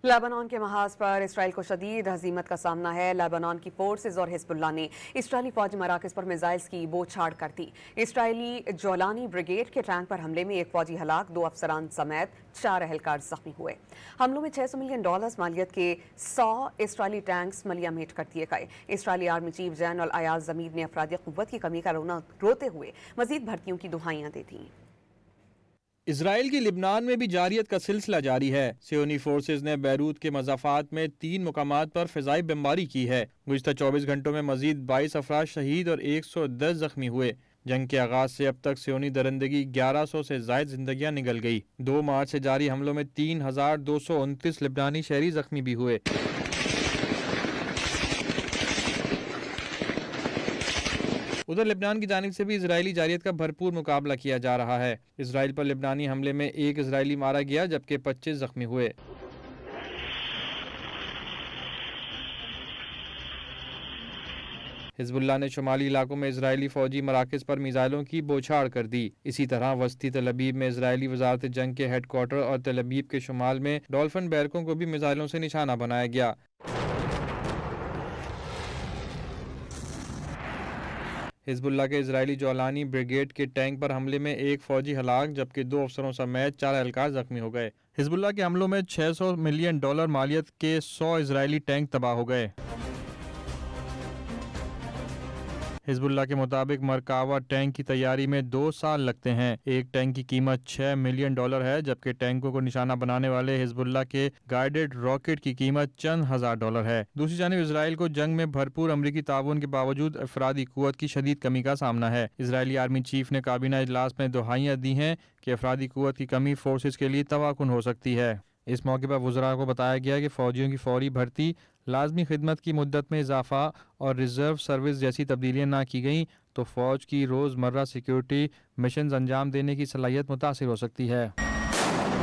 Lebanon के महाज पर Israel को शदीद हजीमत का सामना है। लेबनान की फोर्सेज और हिजबुल्लाह ने इसराइली फौजी मराकज पर मिसाइल्स की बौछार कर दी। इसराइली जोलानी ब्रिगेड के टैंक पर हमले में एक फौजी हलाक, 2 अफसरान समेत 4 अहलकार जख्मी हुए। हमलों में $600 मिलियन मालियत के 100 इसराइली टैंक्स मलियामेट कर दिए गए। इसराइली आर्मी चीफ जनरल अयाज जमीर ने अफरादी कुव्वत की कमी का रोते हुए मजीद भर्तियों की दुहाइयां दी थी। इसराइल की लिबनान में भी जारियत का सिलसिला जारी है। सियोनी फोर्सेज ने बैरूत के मज़ाफ़ात में 3 मुकामात पर फ़िज़ाई बमबारी की है। गुज़िश्ता 24 घंटों में मज़ीद 22 अफराद शहीद और 110 ज़ख्मी हुए। जंग के आगाज से अब तक सियोनी दरिंदगी 1100 से ज़ायद जिंदगियां निगल गई। 2 मार्च से जारी हमलों में 3229 लिबनानी शहरी ज़ख्मी भी हुए। उधर लिबनान की जानिब से भी इजरायली जारियत का भरपूर मुकाबला किया जा रहा है। इसराइल पर लिबनानी हमले में 1 इजरायली मारा गया जबकि 25 जख्मी हुए। हिजबुल्लाह ने शुमाली इलाकों में इजरायली फौजी मराकज पर मिसाइलों की बौछार कर दी। इसी तरह वस्ती तल अबीब में इजरायली वजारत जंग के हेडक्वार्टर और तल अबीब के शुमाल में डॉल्फिन बैरकों को भी मिसाइलों से निशाना बनाया गया। हिजबुल्लाह के इजरायली जोलानी ब्रिगेड के टैंक पर हमले में एक फौजी हलाक जबकि 2 अफसरों समेत 4 एहलकार जख्मी हो गए। हिजबुल्लाह के हमलों में $600 मिलियन मालियत के 100 इजरायली टैंक तबाह हो गए। हिजबुल्लाह के मुताबिक मरकावा टैंक की तैयारी में 2 साल लगते हैं। एक टैंक की कीमत $6 मिलियन है जबकि टैंकों को निशाना बनाने वाले हिजबुल्लाह के गाइडेड रॉकेट की कीमत चंद हजार डॉलर है। दूसरी जानिब इसराइल को जंग में भरपूर अमरीकी ताउन के बावजूद अफरादी कुव्वत की शदीद कमी का सामना है। इजरायली आर्मी चीफ ने काबीना इजलास में दुहाइयां दी हैं कि अफरादी कुव्वत की कमी फोर्सेज के लिए तवाकुन हो सकती है। इस मौके पर वज़रा को बताया गया कि फ़ौजियों की फौरी भर्ती, लाजमी खिदमत की मुद्दत में इजाफा और रिजर्व सर्विस जैसी तब्दीलियाँ ना की गई तो फ़ौज की रोज़मर्रा सिक्योरिटी मिशन अंजाम देने की सलाहियत मुतासिर हो सकती है।